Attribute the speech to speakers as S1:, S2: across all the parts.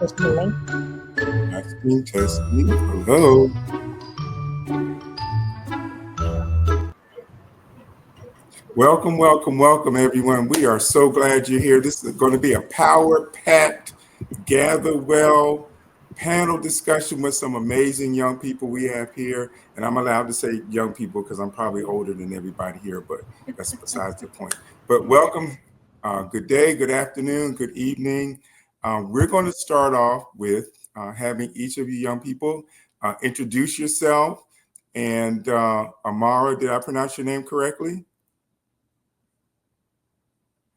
S1: Testing mic.
S2: Testing, testing. Hello. Welcome, welcome, welcome, everyone. We are so glad you're here. This is going to be a power-packed, gather well panel discussion with some amazing young people we have here. And I'm allowed to say young people because I'm probably older than everybody here, but that's besides the point. But welcome. Good day, good afternoon, good evening. We're going to start off with having each of you young people introduce yourself. And Amara, did I pronounce your name correctly?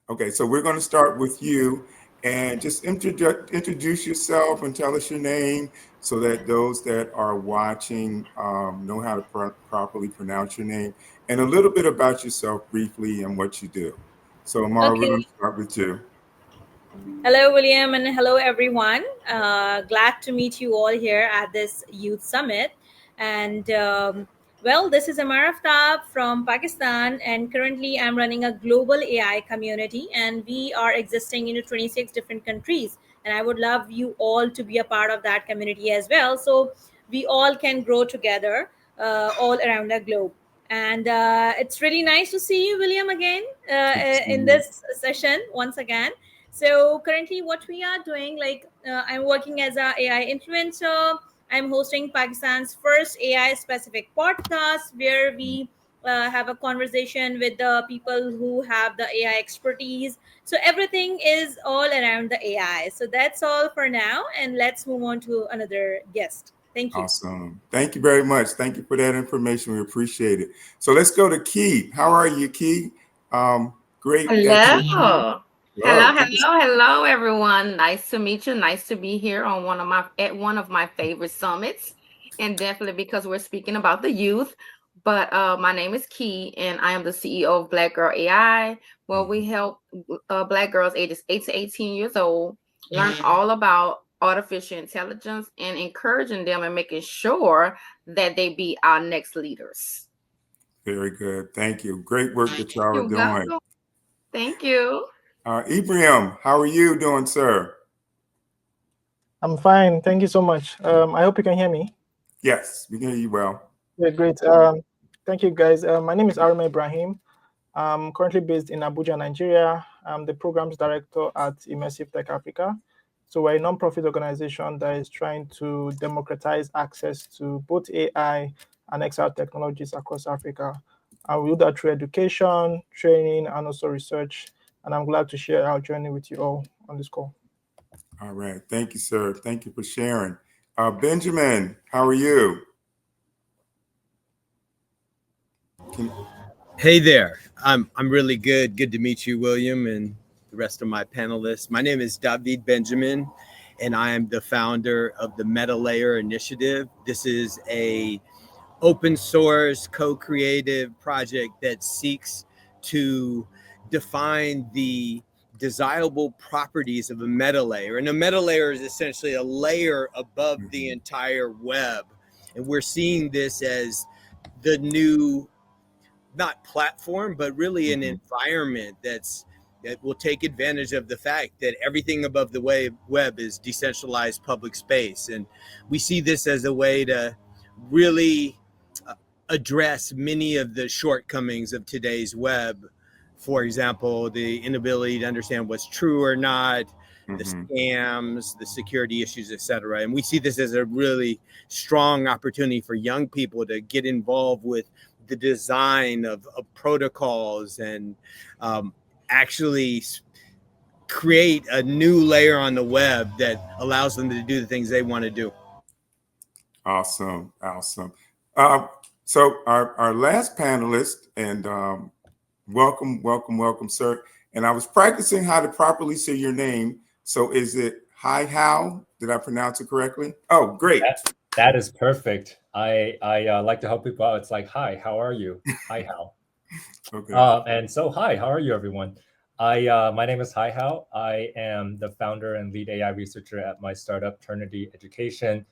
S2: Okay, so we're going to start with you and just introduce yourself and tell us your name so that those that are watching know how to properly pronounce your name and a little bit about yourself briefly and what you do. So, Amara, we're going
S3: Okay.
S2: to start with you.
S3: Hello, William, and hello, everyone. Glad to meet you all here at this Youth Summit. And well, this is Amar Aftab from Pakistan, and currently I'm running a global AI community, and we are existing in 26 different countries. And I would love you all to be a part of that community as well, so we all can grow together all around the globe. And it's really nice to see you, William, again in this session once again. So currently, what we are doing, I'm working as a AI influencer. I'm hosting Pakistan's first AI specific podcast where we have a conversation with the people who have the AI expertise. So everything is all around the AI. So that's all for now, and let's move on to another guest. Thank you.
S2: Awesome. Thank you very much. Thank you for that information. We appreciate it. So let's go to Key. How are you, Key? Great that you're
S4: Hello.
S2: Hello.
S4: Hello, everyone. Nice to meet you. Nice to be here on one of my favorite summits, and definitely because we're speaking about the youth. But my name is Key, and I am the CEO of Black Girl AI, where we help Black girls ages 8 to 18 years old learn all about artificial intelligence and encouraging them and making sure that they be our next leaders.
S2: Very good. Thank you. Great work that y'all are
S4: You're
S2: doing.
S4: welcome. Thank you.
S2: Ibrahim, how are you doing, sir?
S1: I'm fine. Thank you so much. I hope you can hear me.
S2: Yes, we can hear you well.
S1: Yeah, great. Thank you, guys. My name is Arma Ibrahim. I'm currently based in Abuja, Nigeria. I'm the programs director at Immersive Tech Africa. So we're a nonprofit organization that is trying to democratize access to both AI and XR technologies across Africa. And we do that through education, training, and also research. And I'm glad to share our journey with you all on this call.
S2: All right. Thank you, sir. Thank you for sharing. Benjamin, how are you?
S5: Hey there. I'm really good. Good to meet you, William, and the rest of my panelists. My name is David Benjamin, and I am the founder of the Meta Layer Initiative. This is a open source, co-creative project that seeks to define the desirable properties of a meta layer. And a meta layer is essentially a layer above the entire web. And we're seeing this as the new, not platform, but really an environment that will take advantage of the fact that everything above the web is decentralized public space. And we see this as a way to really address many of the shortcomings of today's web. For example, the inability to understand what's true or not, the scams, the security issues, etc. And we see this as a really strong opportunity for young people to get involved with the design of protocols and actually create a new layer on the web that allows them to do the things they want to do.
S2: Awesome. So our last panelist, and welcome, sir. And I was practicing how to properly say your name. So is it Hi How? Did I pronounce it correctly? Oh, great.
S6: That is perfect. I like to help people out. It's like, hi, how are you? Hi How.
S2: Okay.
S6: And so, hi, how are you, everyone? My name is Hi How. I am the founder and lead AI researcher at my startup, Trinity Education.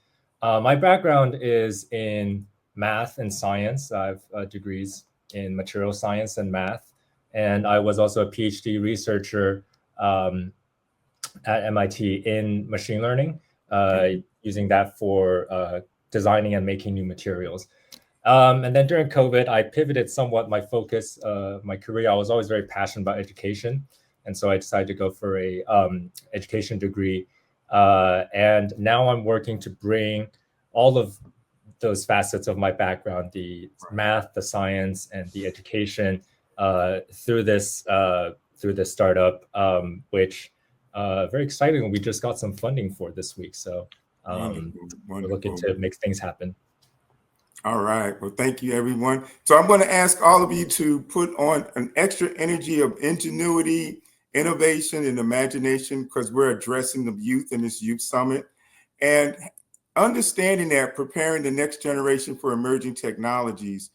S6: My background is in math and science. I have degrees in material science and math. And I was also a PhD researcher at MIT in machine learning. using that for designing and making new materials. And then during COVID, I pivoted somewhat my focus, my career. I was always very passionate about education. And so I decided to go for a education degree. And now I'm working to bring all of those facets of my background, the math, the science, and the education through this startup, which very exciting. We just got some funding for this week. So we're looking to make things happen.
S2: All right. Well, thank you, everyone. So I'm going to ask all of you to put on an extra energy of ingenuity, innovation, and imagination, because we're addressing the youth in this youth summit. And understanding that, preparing the next generation for emerging technologies,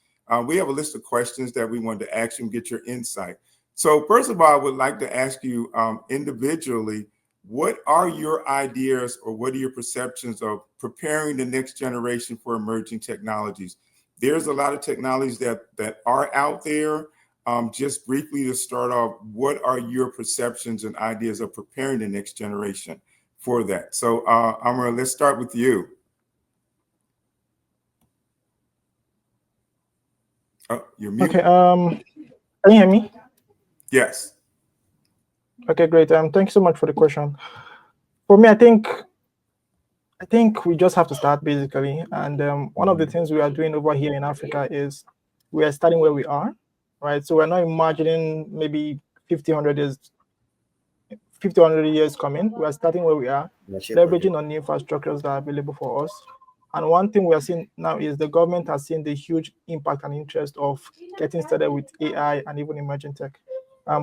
S2: we have a list of questions that we wanted to ask you and get your insight. So first of all, I would like to ask you individually, what are your ideas or what are your perceptions of preparing the next generation for emerging technologies? There's a lot of technologies that are out there. Just briefly to start off, what are your perceptions and ideas of preparing the next generation for that? So Amara, let's start with you. Oh, you're muted.
S1: Okay. Can you hear me?
S2: Yes.
S1: Okay, great. Thank you so much for the question. For me, I think we just have to start basically. And one of the things we are doing over here in Africa is we are starting where we are, right? So we're not imagining maybe 1,500 years coming. We are starting where we are, leveraging on the infrastructures that are available for us. And one thing we are seeing now is the government has seen the huge impact and interest of getting started with AI and even emerging tech.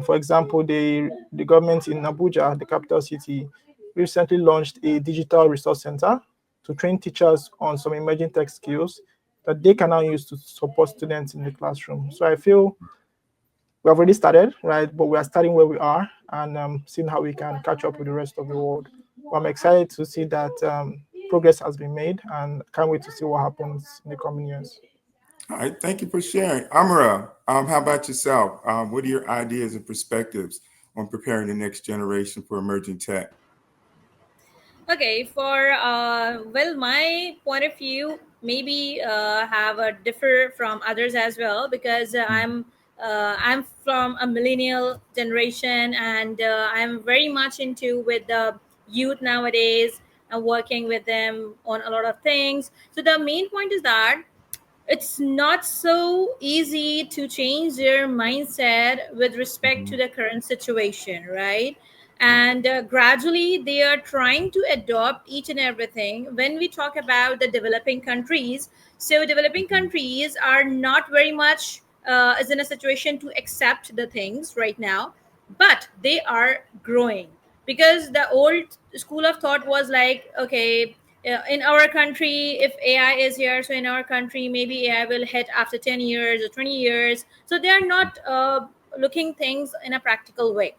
S1: For example, the government in Abuja, the capital city, recently launched a digital resource center to train teachers on some emerging tech skills that they can now use to support students in the classroom. So I feel we have already started, right? But we are starting where we are and seeing how we can catch up with the rest of the world. But I'm excited to see that progress has been made and can't wait to see what happens in the coming years.
S2: All right, thank you for sharing. Amara, how about yourself? What are your ideas and perspectives on preparing the next generation for emerging tech?
S3: Okay, for well, my point of view maybe have a differ from others as well, because I'm from a millennial generation, and I'm very much into with the youth nowadays and working with them on a lot of things. So the main point is that it's not so easy to change their mindset with respect to the current situation, right? And gradually they are trying to adopt each and everything. When we talk about the developing countries, so developing countries are not very much is in a situation to accept the things right now, but they are growing, because the old school of thought was like, okay, in our country, if AI is here, so in our country maybe AI will hit after 10 years or 20 years. So they are not looking things in a practical way.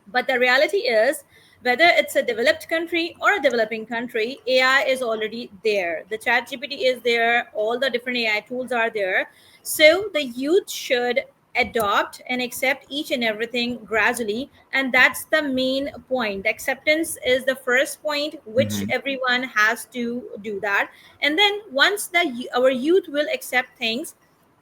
S3: But the reality is, whether it's a developed country or a developing country, AI is already there. The chat GPT is there, all the different AI tools are there. So the youth should adopt and accept each and everything gradually. And that's the main point. The acceptance is the first point, which everyone has to do that. And then once our youth will accept things,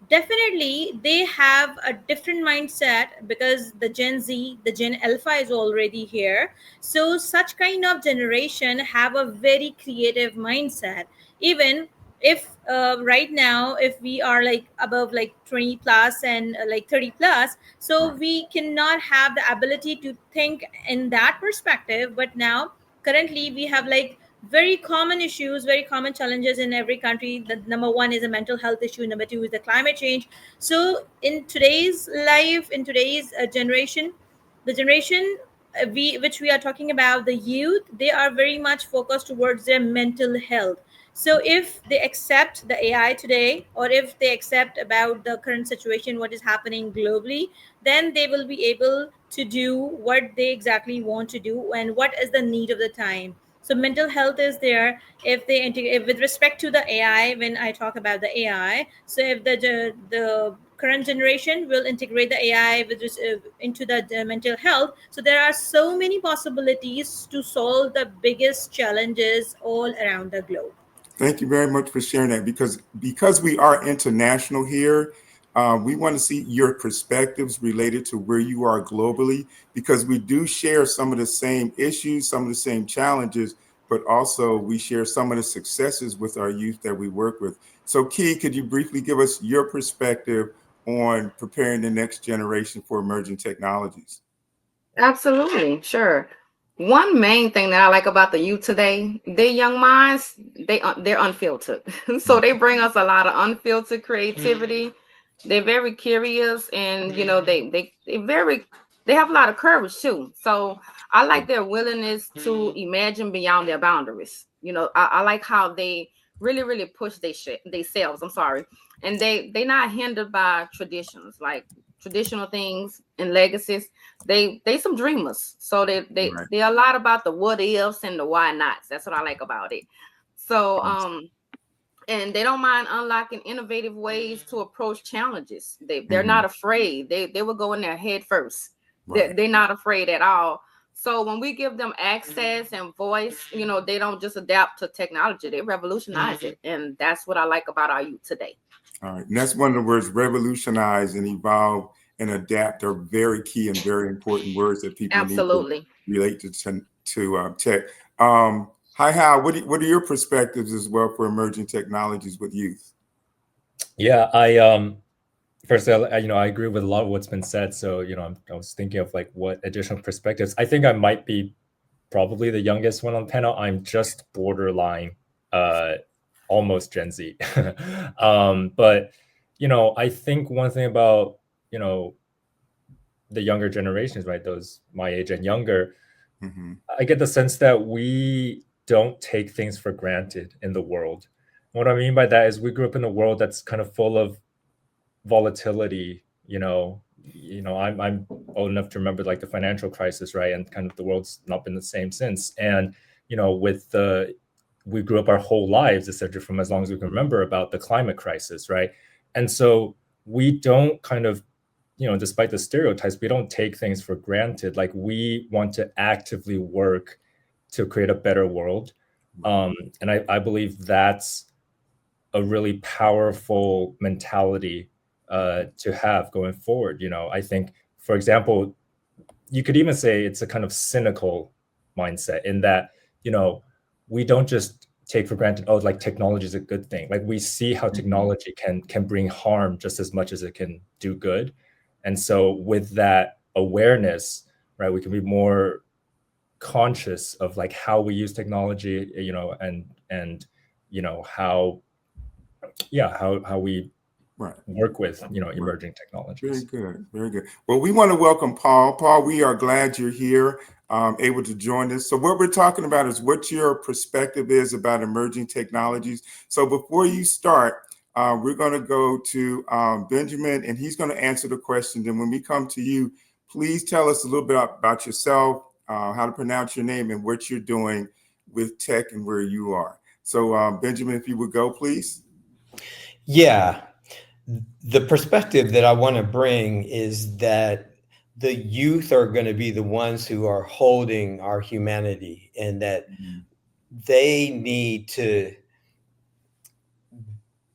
S3: definitely they have a different mindset, because the Gen Z, the Gen Alpha is already here. So such kind of generation have a very creative mindset. Even if right now, if we are like above like 20 plus and like 30 plus, so we cannot have the ability to think in that perspective. But now currently we have like very common issues, very common challenges in every country. The number one is a mental health issue, number two is the climate change. So in today's life, in today's generation, the generation which we are talking about, the youth, they are very much focused towards their mental health. So if they accept the AI today, or if they accept about the current situation, what is happening globally, then they will be able to do what they exactly want to do and what is the need of the time. So mental health is there. If with respect to the AI, when I talk about the AI, so if the current generation will integrate the AI into the mental health. So there are so many possibilities to solve the biggest challenges all around the globe.
S2: Thank you very much for sharing that, because we are international here. We want to see your perspectives related to where you are globally, because we do share some of the same issues, some of the same challenges, but also we share some of the successes with our youth that we work with. So Key, could you briefly give us your perspective on preparing the next generation for emerging technologies?
S4: Absolutely, sure. One main thing that I like about the youth today, their young minds, they're unfiltered. So they bring us a lot of unfiltered creativity. They're very curious, and they have a lot of courage too. So I like their willingness to imagine beyond their boundaries. I like how they really push themselves. I'm sorry, and they not hindered by traditions, like traditional things and legacies. They some dreamers, so
S2: Right.
S4: they're a lot about the what ifs and the why nots. That's what I like about it. So and they don't mind unlocking innovative ways to approach challenges. They're not afraid. They will go in there head first.
S2: Right.
S4: They're not afraid at all. So when we give them access and voice, they don't just adapt to technology, they revolutionize it. And that's what I like about our youth today.
S2: All right. And that's one of the words: revolutionize and evolve and adapt are very key and very important words that people
S4: Absolutely
S2: need to relate to tech. Hi, Hal. What are your perspectives as well for emerging technologies with youth?
S6: Yeah, I firstly, I agree with a lot of what's been said. So, I was thinking of like what additional perspectives. I think I might be probably the youngest one on the panel. I'm just borderline, almost Gen Z. But I think one thing about the younger generations, right? Those my age and younger, I get the sense that we don't take things for granted in the world. What I mean by that is we grew up in a world that's kind of full of volatility. I'm old enough to remember like the financial crisis, right? And kind of the world's not been the same since. And we grew up our whole lives, essentially from as long as we can remember, about the climate crisis, right? And so we don't kind of, despite the stereotypes, we don't take things for granted. Like, we want to actively work to create a better world. And I believe that's a really powerful mentality to have going forward. I think, for example, you could even say it's a kind of cynical mindset in that, we don't just take for granted, oh, like technology is a good thing. Like, we see how technology can bring harm just as much as it can do good. And so with that awareness, right, we can be more conscious of like how we use technology, and how we work with emerging technologies.
S2: Very good, very good. Well, we want to welcome Paul. Paul, we are glad you're here, able to join us. So what we're talking about is what your perspective is about emerging technologies. So before you start, we're going to go to Benjamin, and he's going to answer the questions. And when we come to you, please tell us a little bit about yourself, how to pronounce your name, and what you're doing with tech and where you are. So Benjamin, if you would go, please.
S7: Yeah. The perspective that I want to bring is that the youth are going to be the ones who are holding our humanity, and that they need to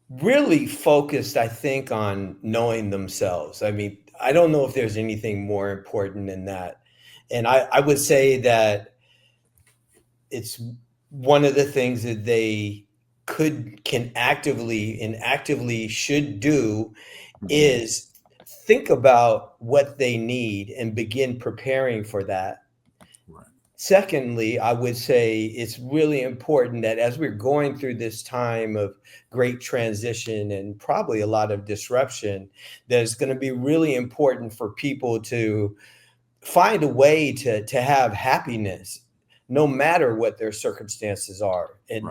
S7: really focus, I think, on knowing themselves. I mean, I don't know if there's anything more important than that. And I would say that it's one of the things that they can actively should do is think about what they need and begin preparing for that.
S2: Right.
S7: Secondly, I would say it's really important that as we're going through this time of great transition and probably a lot of disruption, that it's going to be really important for people to find a way to have happiness no matter what their circumstances are, and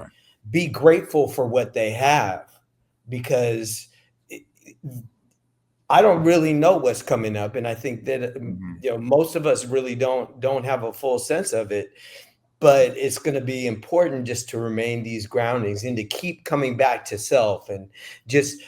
S7: be grateful for what they have, because I don't really know what's coming up, and I think that most of us really don't have a full sense of it. But it's going to be important just to remain these groundings and to keep coming back to self, and just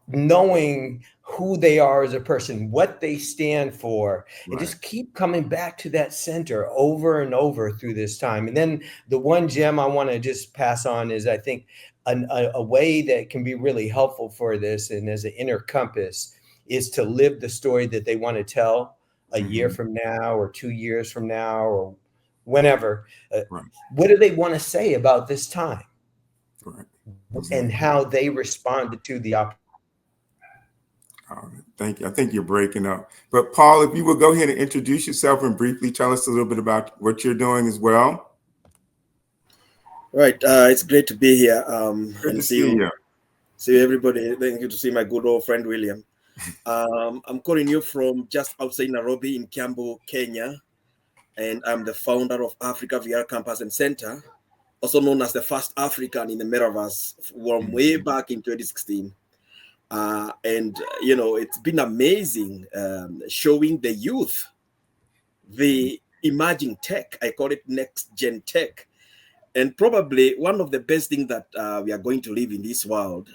S7: knowing who they are as a person, what they stand for, and
S2: Right.
S7: just keep coming back to that center over and over through this time. And then the one gem I want to just pass on is, I think, a way that can be really helpful for this and as an inner compass is to live the story that they want to tell a year from now or 2 years from now or whenever.
S2: Right.
S7: What do they want to say about this time?
S2: Right.
S7: And how they responded to the opportunity.
S2: Thank you. I think you're breaking up. But Paul, if you would go ahead and introduce yourself and briefly tell us a little bit about what you're doing as well.
S8: Right. It's great to be here.
S2: Good to see you.
S8: See everybody. Thank you to see my good old friend William. I'm calling you from just outside Nairobi in Kiambu, Kenya. And I'm the founder of Africa VR Campus and Center, also known as the first African in the metaverse from way back in 2016. And it's been amazing showing the youth the emerging tech. I call it next gen tech. And probably one of the best things that we are going to live in this world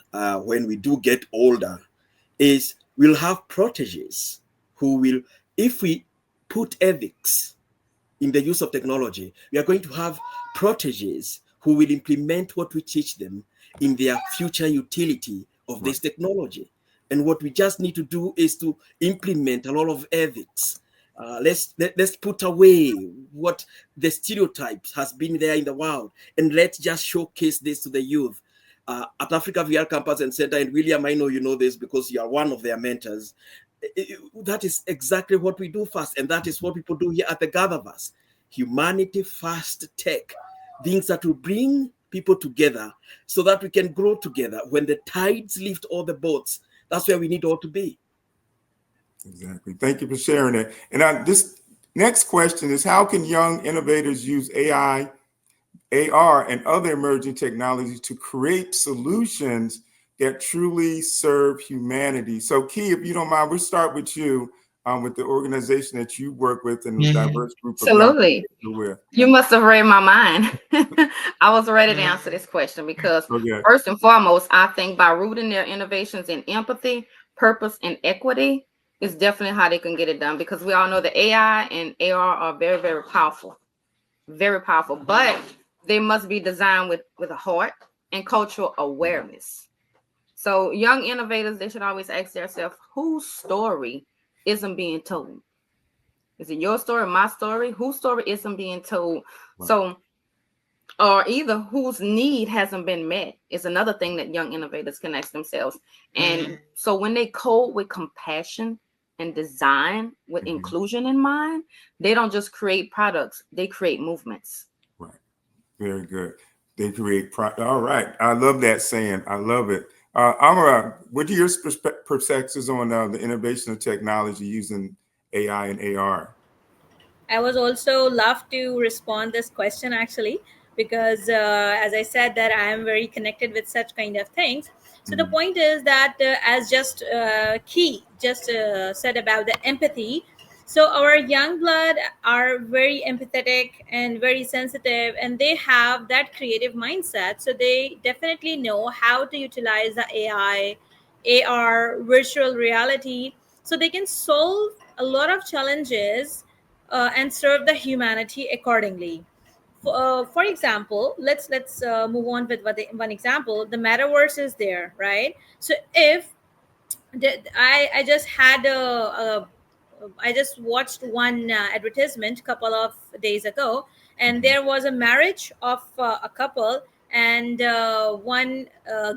S8: when we do get older is we'll have proteges who will, if we put ethics in the use of technology, we are going to have proteges who will implement what we teach them in their future utility of this technology. And what we just need to do is to implement a lot of ethics. Let's put away what the stereotypes has been there in the world, and let's just showcase this to the youth. At Africa VR Campus and Center, and William, I know you know this because you are one of their mentors. That is exactly what we do first, and that is what people do here at the GatherVerse. Humanity first tech, things that will bring people together so that we can grow together. When the tides lift all the boats, that's where we need all to be.
S2: Exactly. Thank you for sharing that. And this next question is, how can young innovators use AI, AR, and other emerging technologies to create solutions that truly serve humanity? So, Key, if you don't mind, we'll start with you with the organization that you work with and the diverse group of
S4: Absolutely.
S2: young with.
S4: You must have read my mind. I was ready to answer this question because first and foremost, I think by rooting their innovations in empathy, purpose, and equity is definitely how they can get it done, because we all know that AI and AR are very, very powerful, but they must be designed with a heart and cultural awareness. So young innovators, they should always ask themselves, whose story isn't being told? Is it your story, my story? Whose story isn't being told? Right. So, or either whose need hasn't been met is another thing that young innovators can ask themselves. And so when they code with compassion and design with inclusion in mind, they don't just create products, they create movements.
S2: Right. Very good. They create all right. I love that saying. I love it. Amara, what are your perspectives on the innovation of technology using AI and AR?
S3: I was also love to respond this question actually, because as I said that I am very connected with such kind of things. So the point is that as just Key just said about the empathy, so our young blood are very empathetic and very sensitive, and they have that creative mindset. So they definitely know how to utilize the AI, AR, virtual reality, so they can solve a lot of challenges and serve the humanity accordingly. For example, let's move on with one example. The metaverse is there, right? So if I just had I just watched one advertisement a couple of days ago, and there was a marriage of a couple, and one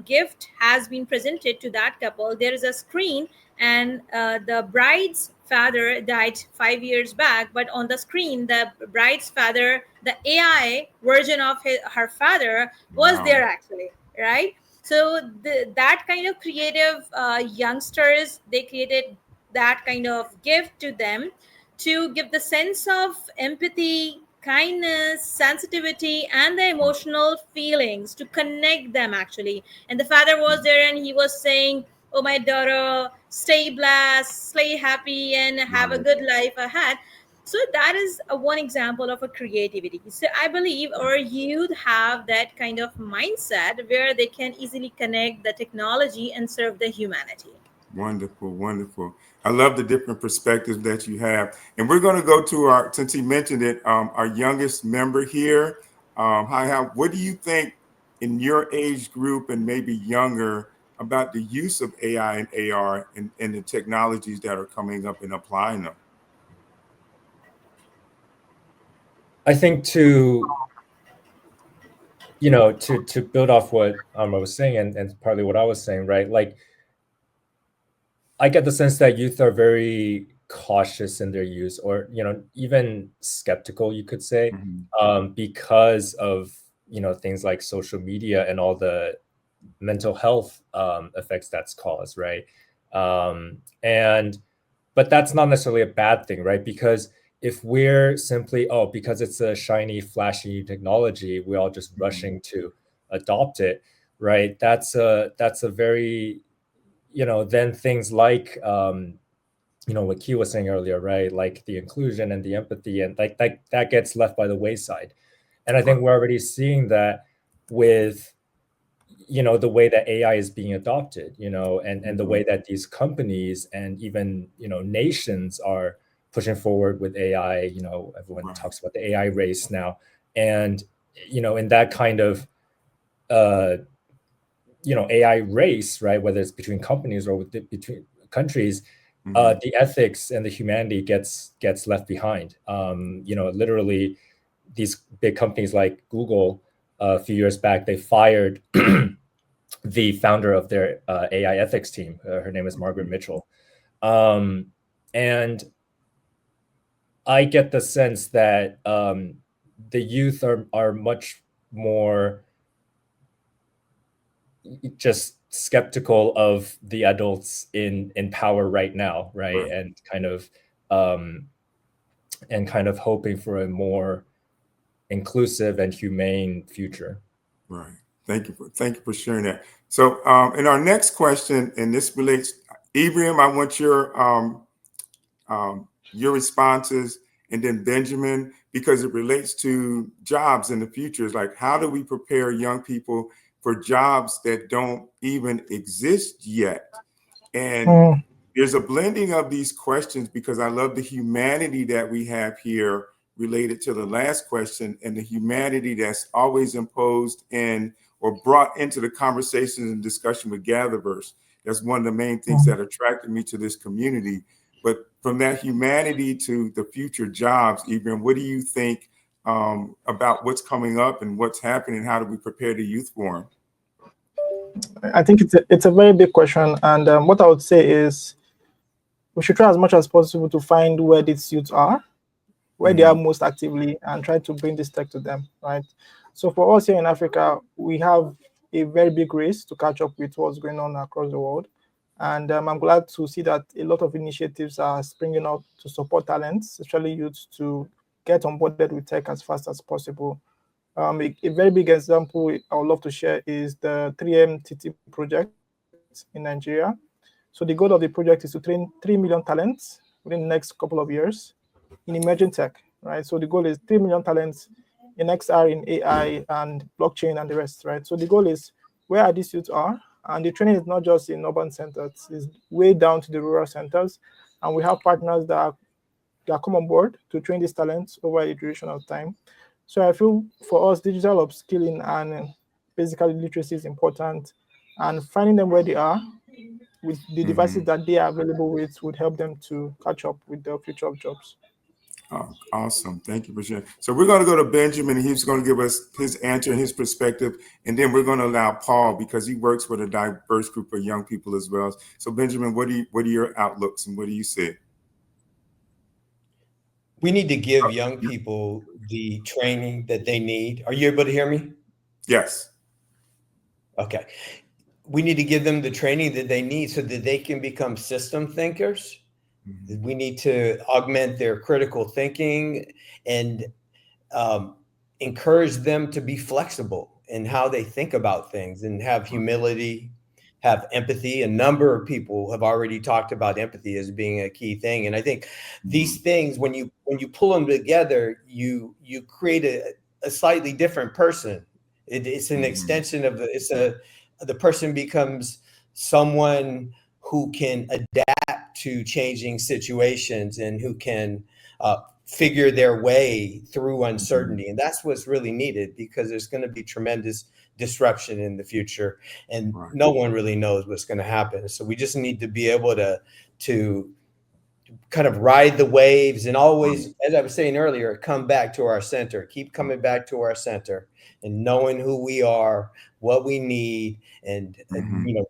S3: gift has been presented to that couple. There is a screen, and the bride's father died 5 years back, but on the screen, the bride's father, the AI version of her father, was there actually, right? So that kind of creative youngsters, they created that kind of gift to them to give the sense of empathy, kindness, sensitivity, and the emotional feelings to connect them actually. And the father was there, and he was saying, oh my daughter, stay blessed, stay happy, and have a good life ahead. So that is one example of a creativity. So I believe our youth have that kind of mindset where they can easily connect the technology and serve the humanity.
S2: Wonderful, wonderful. I love the different perspectives that you have. And we're going to go to our, since he mentioned it, our youngest member here. Hi, how, what do you think in your age group and maybe younger about the use of AI and AR and the technologies that are coming up and applying them?
S6: I think to build off what I was saying and partly what I was saying, right? Like, I get the sense that youth are very cautious in their use, or even skeptical, you could say, because of things like social media and all the mental health effects that's caused, right? But that's not necessarily a bad thing, right? Because if we're simply, because it's a shiny, flashy technology, we're all just rushing to adopt it, right? That's a very, then things like, what Key was saying earlier, right? Like the inclusion and the empathy, and like that gets left by the wayside. And I think we're already seeing that with, the way that AI is being adopted, and the way that these companies and even, nations are pushing forward with AI. Everyone talks about the AI race now. And, in that kind of, AI race, right? Whether it's between companies or between countries, the ethics and the humanity gets left behind. Literally, these big companies like Google, a few years back, they fired the founder of their AI ethics team. Her name is Margaret Mitchell. And I get the sense that the youth are much more just skeptical of the adults in power right now, right? And kind of hoping for a more inclusive and humane future.
S2: Right. Thank you for sharing that. So, in our next question, and this relates, Ibrahim, I want your responses, and then Benjamin, because it relates to jobs in the future. It's like, how do we prepare young people for jobs that don't even exist yet? And there's a blending of these questions because I love the humanity that we have here related to the last question, and the humanity that's always imposed in or brought into the conversations and discussion with GatherVerse. That's one of the main things that attracted me to this community. But from that humanity to the future jobs, even, what do you think about what's coming up and what's happening? How do we prepare the youth for them?
S1: I think it's a very big question, and what I would say is we should try as much as possible to find where these youths are, where they are most actively, and try to bring this tech to them, right? So for us here in Africa, we have a very big race to catch up with what's going on across the world. And I'm glad to see that a lot of initiatives are springing up to support talents, especially youth, to get onboarded with tech as fast as possible. A very big example I would love to share is the 3MTT project in Nigeria. So the goal of the project is to train 3 million talents within the next couple of years in emerging tech, right? So the goal is 3 million talents in XR, in AI, and blockchain, and the rest, right? So the goal is where are these youths are, and the training is not just in urban centers; it's way down to the rural centers, and we have partners that come on board to train these talents over a duration of time. So I feel for us, digital upskilling and basically literacy is important, and finding them where they are with the devices that they are available with would help them to catch up with the future of jobs.
S2: Oh, awesome. Thank you for sharing. So we're going to go to Benjamin. He's going to give us his answer and his perspective. And then we're going to allow Paul, because he works with a diverse group of young people as well. So Benjamin, what are your outlooks and what do you see?
S7: We need to give young people the training that they need. Are you able to hear me?
S2: Yes.
S7: Okay. We need to give them the training that they need so that they can become system thinkers. We need to augment their critical thinking and encourage them to be flexible in how they think about things and have humility have empathy. A number of people have already talked about empathy as being a key thing. And I think these things, when you pull them together, you create a slightly different person. It's an extension of the person becomes someone who can adapt to changing situations and who can figure their way through uncertainty. And that's what's really needed, because there's going to be tremendous disruption in the future, and no one really knows what's going to happen. So we just need to be able to kind of ride the waves and always, as I was saying earlier, come back to our center, keep coming back to our center and knowing who we are, what we need, and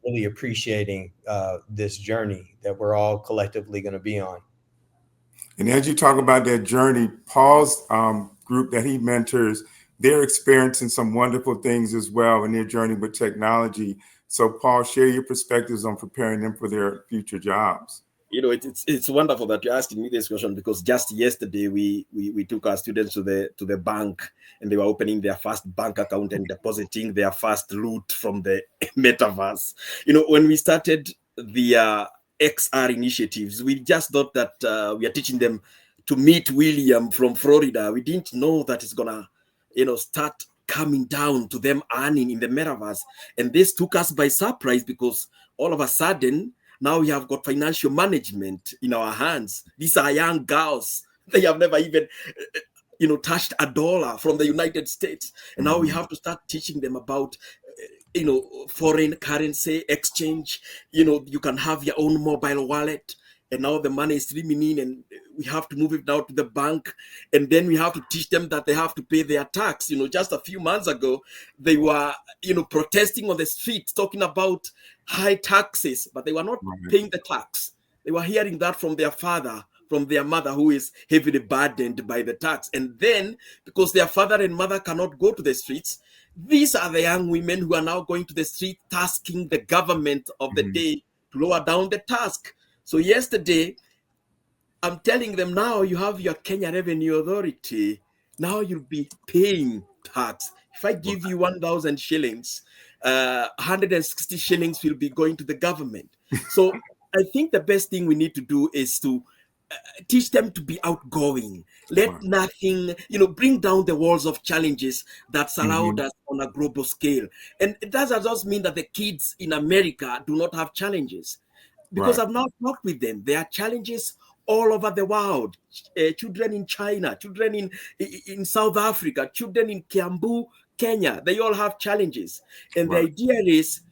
S7: really appreciating this journey that we're all collectively going to be on.
S2: And as you talk about that journey, Paul's group that he mentors, they're experiencing some wonderful things as well in their journey with technology. So Paul, share your perspectives on preparing them for their future jobs.
S8: It's wonderful that you're asking me this question, because just yesterday we took our students to the bank, and they were opening their first bank account and depositing their first loot from the metaverse. When we started the XR initiatives, we just thought that we are teaching them to meet William from Florida. We didn't know that it's gonna start coming down to them earning in the metaverse. And this took us by surprise, because all of a sudden now we have got financial management in our hands. These are young girls. They have never even touched a dollar from the United States. And now we have to start teaching them about foreign currency exchange. You can have your own mobile wallet, and now the money is streaming in, and we have to move it now to the bank. And then we have to teach them that they have to pay their tax. Just a few months ago, they were, protesting on the streets, talking about high taxes, but they were not paying the tax. They were hearing that from their father, from their mother, who is heavily burdened by the tax. And then, because their father and mother cannot go to the streets, these are the young women who are now going to the street, tasking the government of the day to lower down the task. So yesterday, I'm telling them, now you have your Kenya Revenue Authority. Now you'll be paying tax. If I give you 1,000 shillings, 160 shillings will be going to the government. So I think the best thing we need to do is to teach them to be outgoing. Let nothing, bring down the walls of challenges that's allowed us on a global scale. And it doesn't just mean that the kids in America do not have challenges, because I've now talked with them. There are challenges all over the world. Children in China, children in South Africa, children in Kiambu, Kenya, they all have challenges. And the idea is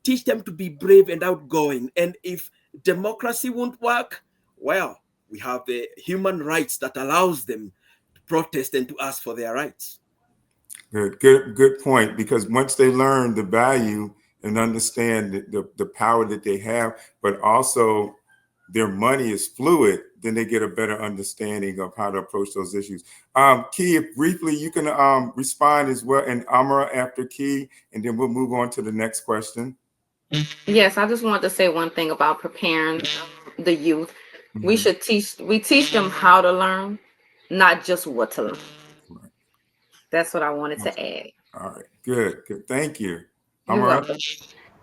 S8: teach them to be brave and outgoing. And if democracy won't work, well, we have the human rights that allows them to protest and to ask for their rights.
S2: Good point. Because once they learn the value and understand the power that they have, but also their money is fluid, then they get a better understanding of how to approach those issues. Key, if briefly, you can respond as well, and Amara after Key, and then we'll move on to the next question.
S4: Yes, I just wanted to say one thing about preparing the youth. We teach them how to learn, not just what to learn. That's what I wanted to add.
S2: All right, good. Thank you.
S4: You're welcome.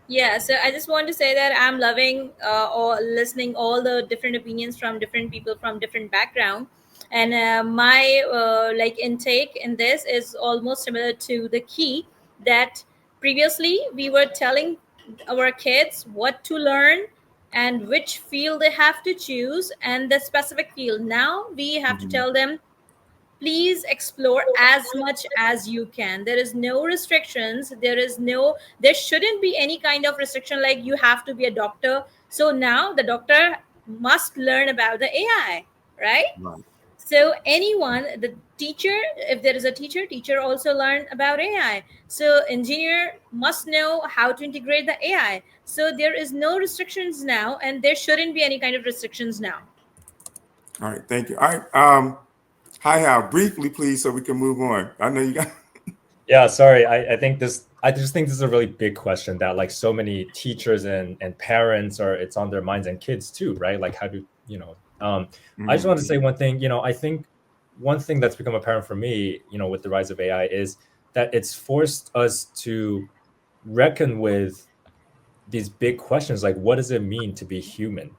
S3: Yeah, so I just want to say that I'm loving or listening all the different opinions from different people from different background, and my intake in this is almost similar to the Key, that previously we were telling our kids what to learn and which field they have to choose and the specific field. Now we have to tell them, please explore as much as you can. There is no restrictions. There shouldn't be any kind of restriction like you have to be a doctor. So now the doctor must learn about the AI, right? So the teacher, if there is a teacher also learn about AI. So engineer must know how to integrate the AI. So there is no restrictions now, and there shouldn't be any kind of restrictions now.
S2: All right, thank you. All right, hi, Hal, briefly, please, so we can move on. I know you got.
S6: Yeah, sorry. I just think this is a really big question that like so many teachers and parents it's on their minds, and kids too, right? Like how do I just want to say one thing. I think one thing that's become apparent for me, with the rise of AI is that it's forced us to reckon with these big questions like, what does it mean to be human?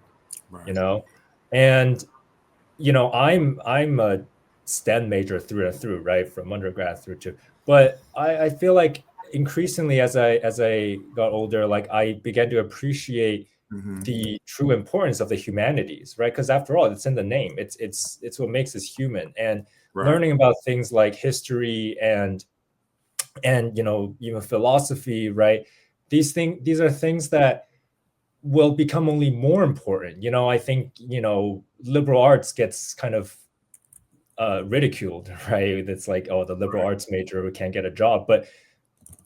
S2: Right.
S6: You know, and you know, I'm a STEM major through and through, right, from undergrad through to. But I feel like increasingly as I got older, like I began to appreciate the true importance of the humanities, right? Because after all, it's in the name. It's what makes us human. And learning about things like history and you know, even philosophy, right? These are things that will become only more important. You know, I think, you know, liberal arts gets kind of ridiculed, right? It's like, oh, the liberal arts major, we can't get a job. But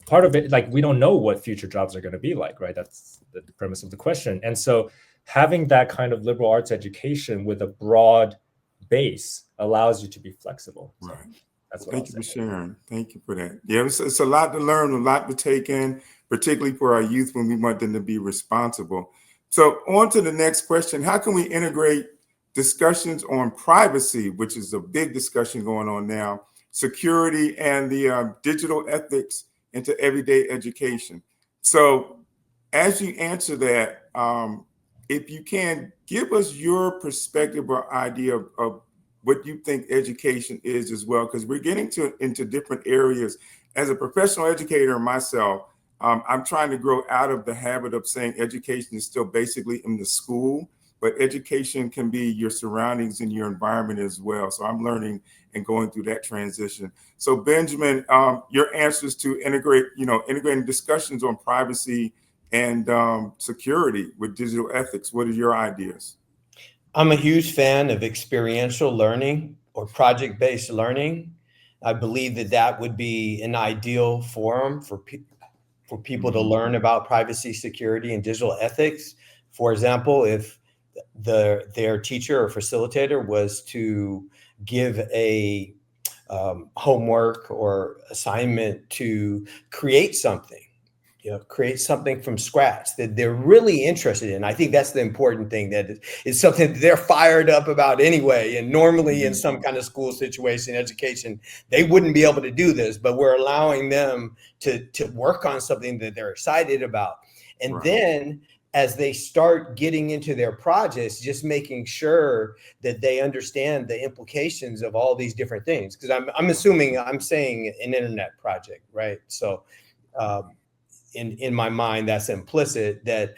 S6: part of it, like, we don't know what future jobs are going to be like, right? That's the premise of the question. And so having that kind of liberal arts education with a broad base allows you to be flexible. So that's what
S2: Thank you for sharing. Thank you for that. Yeah, it's a lot to learn, a lot to take in, particularly for our youth when we want them to be responsible. So on to the next question. How can we integrate discussions on privacy, which is a big discussion going on now, security, and the digital ethics into everyday education? So as you answer that, if you can, give us your perspective or idea of what you think education is as well, because we're getting into different areas. As a professional educator myself, I'm trying to grow out of the habit of saying education is still basically in the school, but education can be your surroundings and your environment as well. So I'm learning and going through that transition. So Benjamin, your answers to integrating discussions on privacy and security with digital ethics. What are your ideas?
S7: I'm a huge fan of experiential learning or project-based learning. I believe that would be an ideal forum for people to learn about privacy, security, and digital ethics. For example, if their teacher or facilitator was to give a homework or assignment to create something, create something from scratch that they're really interested in. I think that's the important thing, that it's something they're fired up about anyway. And normally in some kind of school situation, education, they wouldn't be able to do this, but we're allowing them to work on something that they're excited about. And then as they start getting into their projects, just making sure that they understand the implications of all these different things. Because I'm assuming I'm saying an internet project, right? So in my mind, that's implicit that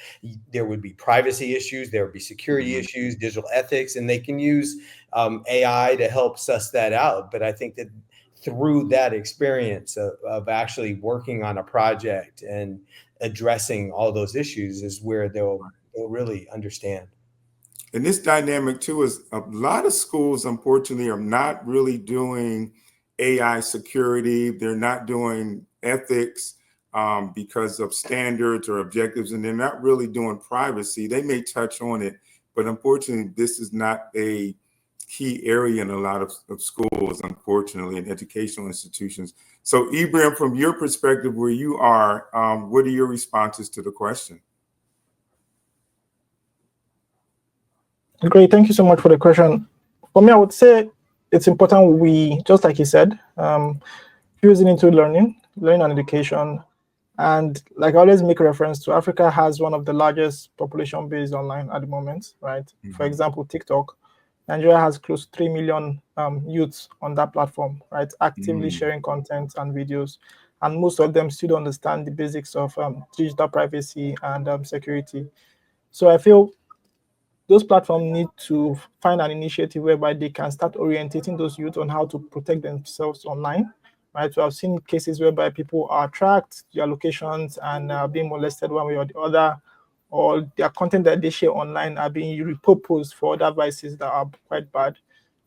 S7: there would be privacy issues, there would be security issues, digital ethics, and they can use AI to help suss that out. But I think that through that experience of actually working on a project and addressing all those issues is where they'll really understand.
S2: And this dynamic too is a lot of schools, unfortunately, are not really doing AI security. They're not doing ethics because of standards or objectives, and they're not really doing privacy. They may touch on it, but unfortunately, this is not a key area in a lot of schools, unfortunately, in educational institutions. So Ibrahim, from your perspective where you are, what are your responses to the question?
S1: Great, thank you so much for the question. For me, I would say it's important we, just like you said, fusing into learning and education. And like I always make reference to, Africa has one of the largest population base online at the moment, right? For example, TikTok. Nigeria has close to 3 million youths on that platform, right? Actively sharing content and videos. And most of them still don't understand the basics of digital privacy and security. So I feel those platforms need to find an initiative whereby they can start orientating those youth on how to protect themselves online, right? So I've seen cases whereby people are tracked, their locations, and being molested one way or the other, or their content that they share online are being repurposed for other vices that are quite bad.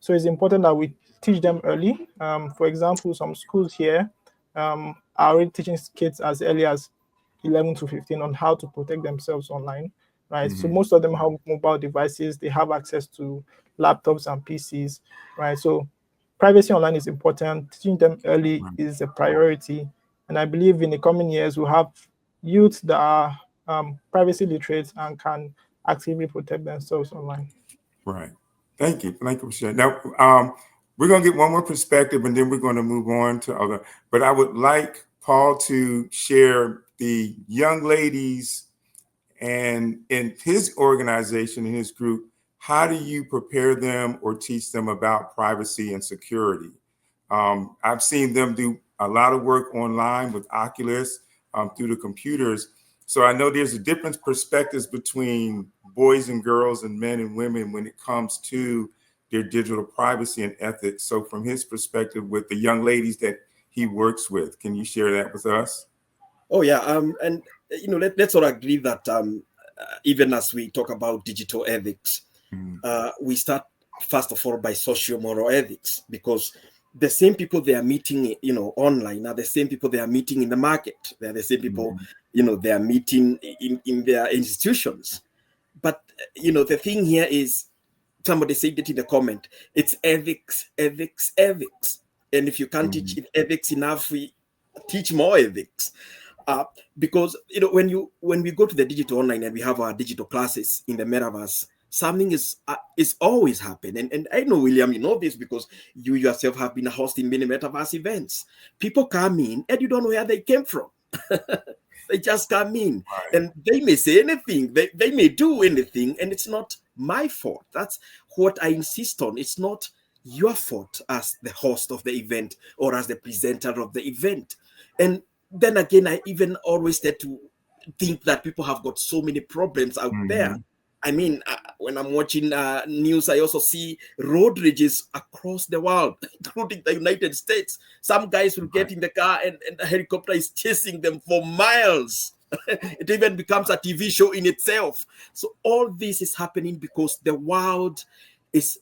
S1: So it's important that we teach them early. For example, some schools here are already teaching kids as early as 11 to 15 on how to protect themselves online, right? So most of them have mobile devices, they have access to laptops and PCs, right? So privacy online is important. Teaching them early is a priority. And I believe in the coming years, we'll have youth that are privacy literate and can actively protect themselves online.
S2: Right. Thank you. Thank you for sharing. Now, we're going to get one more perspective and then we're going to move on to other. But I would like Paul to share the young ladies' And in his organization, in his group, how do you prepare them or teach them about privacy and security? I've seen them do a lot of work online with Oculus through the computers. So I know there's a different perspectives between boys and girls and men and women when it comes to their digital privacy and ethics. So from his perspective with the young ladies that he works with, can you share that with us?
S8: Oh yeah, and let's all agree that even as we talk about digital ethics, we start first of all by socio-moral ethics, because the same people they are meeting, online are the same people they are meeting in the market. They are the same people, they are meeting in their institutions. But the thing here is, somebody said it in the comment, it's ethics, ethics, ethics. And if you can't teach ethics enough, we teach more ethics. Because when we go to the digital online and we have our digital classes in the metaverse, something is always happening. And I know, William, you know this because you yourself have been hosting many metaverse events. People come in and you don't know where they came from. They just come in, and they may say anything, they may do anything, and it's not my fault. That's what I insist on. It's not your fault as the host of the event or as the presenter of the event. And then again, I even always tend to think that people have got so many problems out there. I mean, when I'm watching news, I also see road rages across the world, including the United States. Some guys will get in the car and the helicopter is chasing them for miles. It even becomes a TV show in itself. So all this is happening because the world is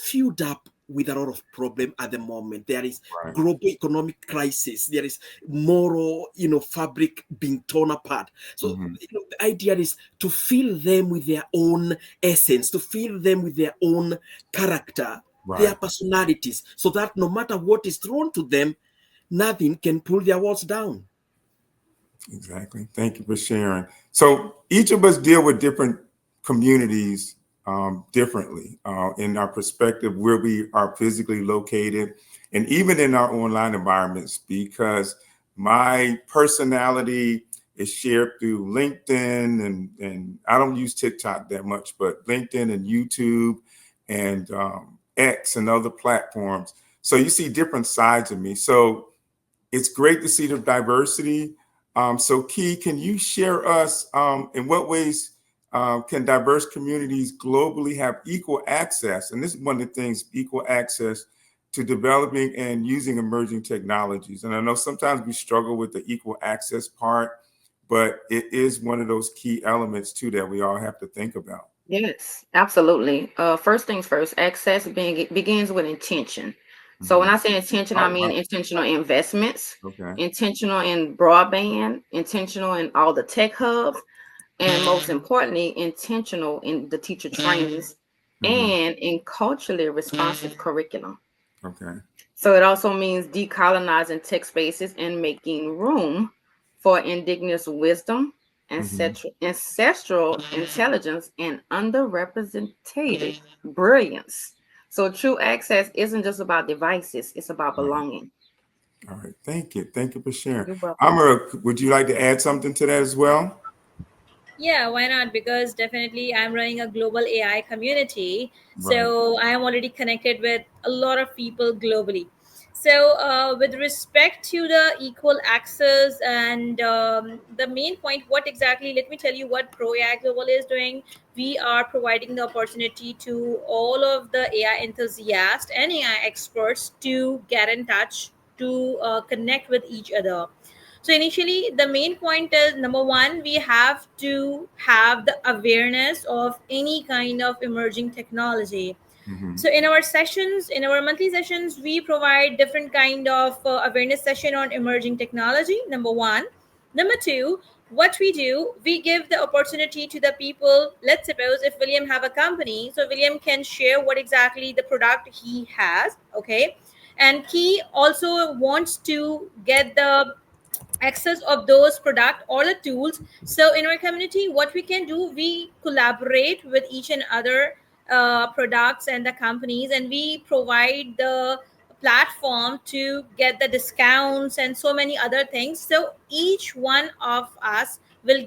S8: filled up with a lot of problem at the moment. There is global economic crisis. There is moral, fabric being torn apart. So the idea is to fill them with their own essence, to fill them with their own character, their personalities, so that no matter what is thrown to them, nothing can pull their walls down.
S2: Exactly. Thank you for sharing. So each of us deal with different communities differently in our perspective, where we are physically located, and even in our online environments, because my personality is shared through LinkedIn, and I don't use TikTok that much, but LinkedIn and YouTube and X and other platforms. So you see different sides of me. So it's great to see the diversity. So Key, can you share us in what ways can diverse communities globally have equal access? And this is one of the things, equal access to developing and using emerging technologies. And I know sometimes we struggle with the equal access part, but it is one of those key elements too that we all have to think about.
S4: Yes, absolutely. First things first, access begins with intention. So when I say intention, I mean intentional investments, intentional in broadband, intentional in all the tech hubs, and most importantly, intentional in the teacher trainings and in culturally responsive curriculum. So it also means decolonizing tech spaces and making room for indigenous wisdom, ancestral intelligence, and underrepresented brilliance. So true access isn't just about devices, it's about belonging.
S2: All right. Thank you. Thank you for sharing.
S4: You're welcome.
S2: Amara, would you like to add something to that as well?
S3: Yeah, why not? Because definitely I'm running a global AI community. So I am already connected with a lot of people globally. So with respect to the equal access and the main point, what exactly, let me tell you what Pro AI Global is doing. We are providing the opportunity to all of the AI enthusiasts and AI experts to get in touch, to connect with each other. So initially, the main point is, number one, we have to have the awareness of any kind of emerging technology. So in our sessions, in our monthly sessions, we provide different kind of awareness session on emerging technology. Number one. Number two, what we do, we give the opportunity to the people. Let's suppose if William have a company, so William can share what exactly the product he has, okay? And he also wants to get the access of those product or the tools. So in our community, what we can do, we collaborate with each and other products and the companies, and we provide the platform to get the discounts and so many other things. So each one of us will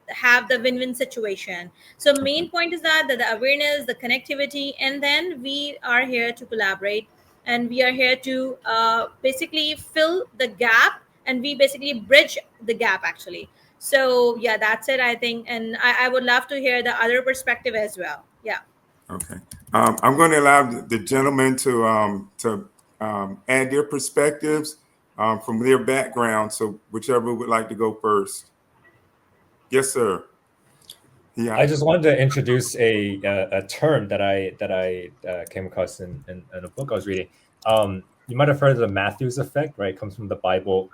S3: have the win-win situation. So main point is that the awareness, the connectivity, and then we are here to collaborate, and we are here to basically fill the gap, and we basically bridge the gap actually. So yeah, that's it, I think. And I would love to hear the other perspective as well. Yeah.
S2: Okay. I'm going to allow the gentlemen to add their perspectives from their background. So whichever would like to go first. Yes, sir. Yeah.
S6: I just wanted to introduce a term that I came across in a book I was reading. You might have heard of the Matthews effect, right? It comes from the Bible.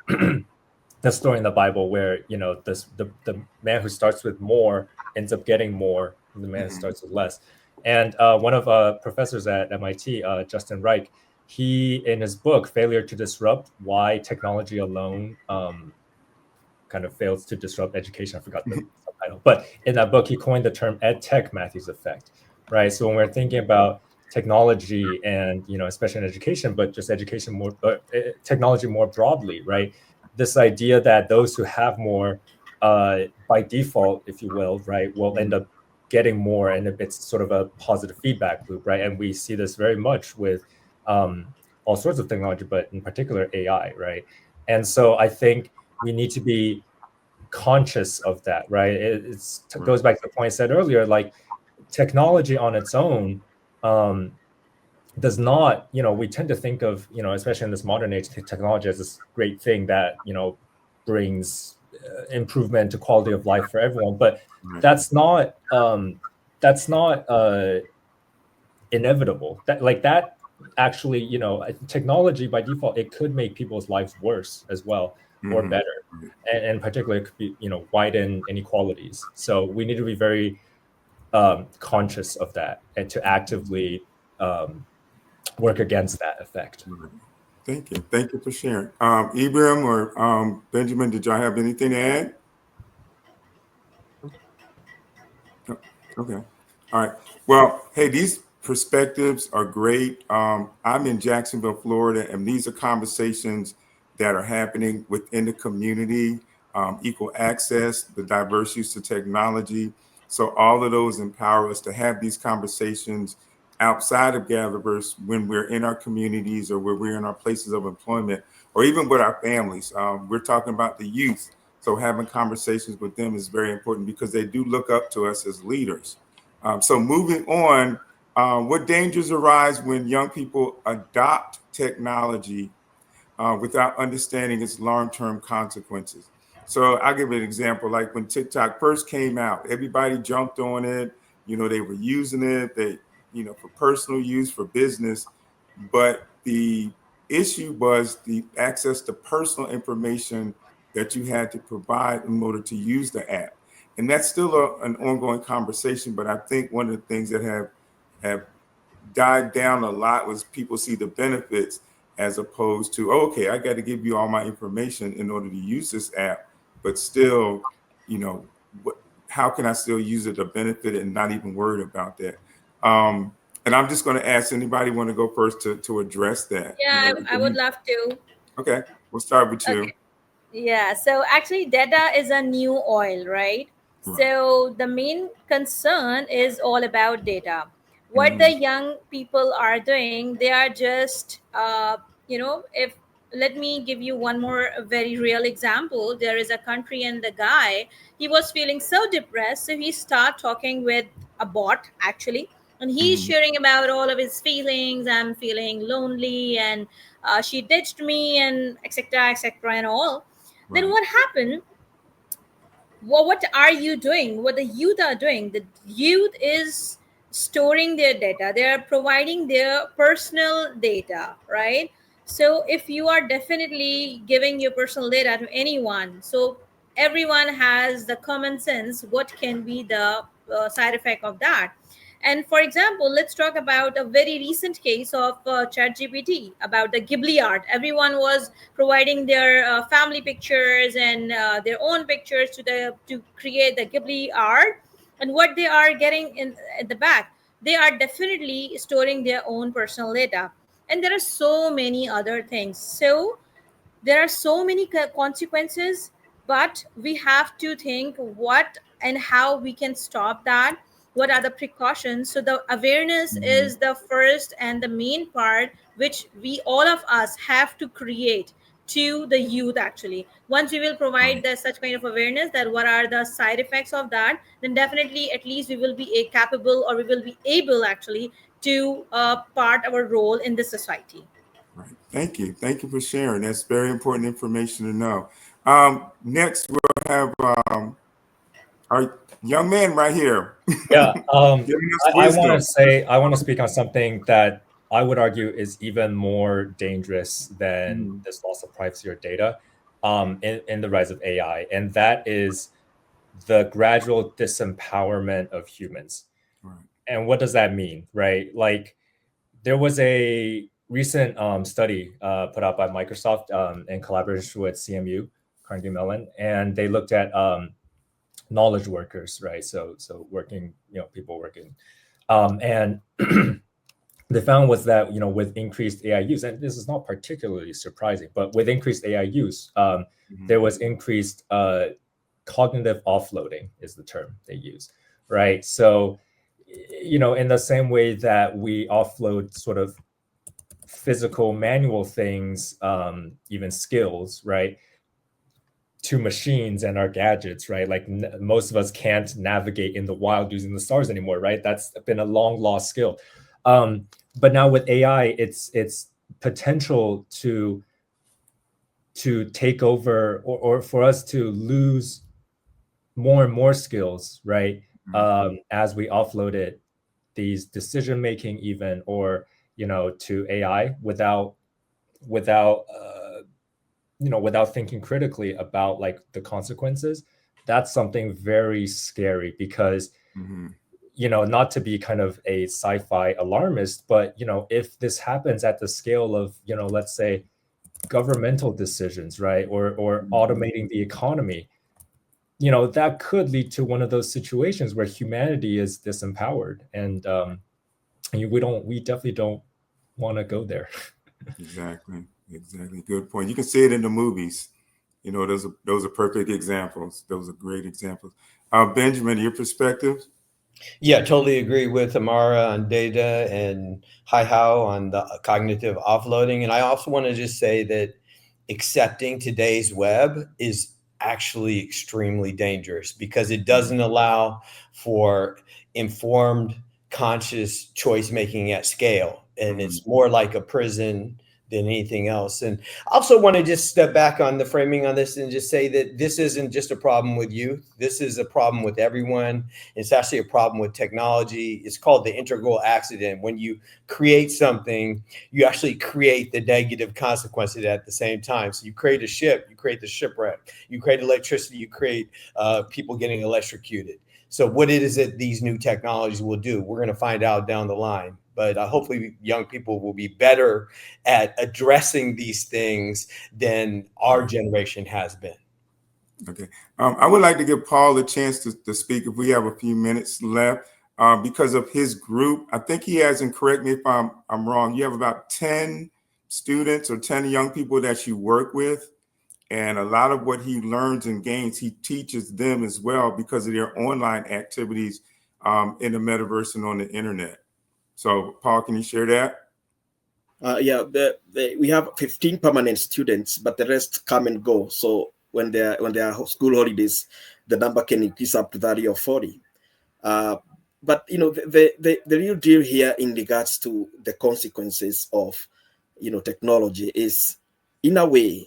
S6: The story in the Bible where the man who starts with more ends up getting more than the man who starts with less. And one of professors at MIT, Justin Reich, he in his book "Failure to Disrupt: Why Technology Alone kind of fails to disrupt education." I forgot the subtitle, but in that book, he coined the term "ed tech Matthews effect," right? So when we're thinking about technology and especially in education, but just education more, technology more broadly, right? This idea that those who have more, by default, if you will, right, will end up getting more, and it's sort of a positive feedback loop, right? And we see this very much with all sorts of technology, but in particular AI, right? And so I think we need to be conscious of that, right? It goes back to the point I said earlier, like technology on its own does not, we tend to think of, especially in this modern age, technology as this great thing that, brings improvement to quality of life for everyone. But that's not inevitable. That actually, technology by default, it could make people's lives worse as well, or better. And particularly, it could be, widen inequalities. So we need to be very conscious of that and to actively work against that effect.
S2: Thank you. Thank you for sharing. Ibrahim or Benjamin, did y'all have anything to add? Okay. All right. Well, hey, these perspectives are great. I'm in Jacksonville, Florida, and these are conversations that are happening within the community, equal access, the diverse use of technology. So all of those empower us to have these conversations outside of GatherVerse when we're in our communities or where we're in our places of employment, or even with our families. We're talking about the youth. So having conversations with them is very important because they do look up to us as leaders. So moving on, what dangers arise when young people adopt technology without understanding its long-term consequences? So I'll give an example. Like when TikTok first came out, everybody jumped on it. They were using it, for personal use, for business. But the issue was the access to personal information that you had to provide in order to use the app. And that's still an ongoing conversation. But I think one of the things that have died down a lot was people see the benefits as opposed to, oh, okay, I got to give you all my information in order to use this app. But still, how can I still use it to benefit and not even worried about that? And I'm just going to ask anybody want to go first to address that.
S3: Yeah, I would love to.
S2: Okay, we'll start with you.
S3: Okay. Yeah, so actually, data is a new oil, right? So the main concern is all about data. What the young people are doing, they are just, if let me give you one more very real example. There is a country, and the guy, he was feeling so depressed, so he started talking with a bot actually, and he's sharing about all of his feelings. I'm feeling lonely, and she ditched me, and etc., and all. Then what happened? What are you doing? What the youth are doing? The youth is storing their data. They are providing their personal data, right? So if you are definitely giving your personal data to anyone, so everyone has the common sense what can be the side effect of that. And for example, let's talk about a very recent case of ChatGPT about the Ghibli art. Everyone was providing their family pictures and their own pictures to create the Ghibli art. And what they are getting in at the back, they are definitely storing their own personal data. and there are so many other things. So there are so many consequences, but we have to think what and how we can stop that. What are the precautions? So the awareness
S2: Mhm.
S3: is the first and the main part, which we all of us have to create to the youth. Actually, once we will provide
S2: Right.
S3: the such kind of awareness that what are the side effects of that, then definitely at least we will be a capable, or we will be able actually to part our role in the society.
S2: Right. Thank you. Thank you for sharing. That's very important information to know. Next, we'll have our young man right here
S6: Yeah,
S2: giving us
S6: I want to
S2: wisdom.
S6: say, I want to speak on something that I would argue is even more dangerous than
S2: Mhm.
S6: this loss of privacy or data, in the rise of AI, and that is the gradual disempowerment of humans.
S2: Right.
S6: And what does that mean, right? Like, there was a recent study put out by Microsoft in collaboration with CMU, Carnegie Mellon, and they looked at knowledge workers, right? So working, people working, and they found was that with increased AI use, and this is not particularly surprising, but with increased AI use,
S2: Mhm.
S6: there was increased cognitive offloading is the term they use, right? So, in the same way that we offload sort of physical manual things, even skills, right, to machines and our gadgets, right? Like most of us can't navigate in the wild using the stars anymore, right? That's been a long lost skill. But now with AI, it's potential to take over, or for us to lose more and more skills, right? As we offloaded these decision making, even, or to AI without without thinking critically about like the consequences. That's something very scary, because
S2: Mhm.
S6: not to be kind of a sci-fi alarmist, but if this happens at the scale of let's say governmental decisions, right, or automating the economy, that could lead to one of those situations where humanity is disempowered, and we definitely don't want to go there.
S2: Exactly. Exactly. Good point. You can see it in the movies. Those are perfect examples. Those are great examples. Benjamin, your perspective?
S7: Yeah, totally agree with Amara on data and Hi How on the cognitive offloading. And I also want to just say that accepting today's web is actually extremely dangerous because it doesn't allow for informed, conscious choice making at scale. And
S2: Mhm.
S7: it's more like a prison than anything else. And I also want to just step back on the framing on this and just say that this isn't just a problem with youth. This is a problem with everyone. It's actually a problem with technology. It's called the integral accident. When you create something, you actually create the negative consequences at the same time. So you create a ship, you create the shipwreck, you create electricity, you create people getting electrocuted. So what it is that these new technologies will do, we're going to find out down the line. But hopefully young people will be better at addressing these things than our generation has been.
S2: Okay. I would like to give Paul a chance to speak if we have a few minutes left. Because of his group, I think he has, and correct me if I'm wrong, you have about 10 students or 10 young people that you work with. And a lot of what he learns and gains, he teaches them as well because of their online activities in the metaverse and on the internet. So, Paul, can you share that?
S8: Yeah, we have 15 permanent students, but the rest come and go. So when there are school holidays, the number can increase up to 30 or 40. But the real deal here in regards to the consequences of technology is, in a way,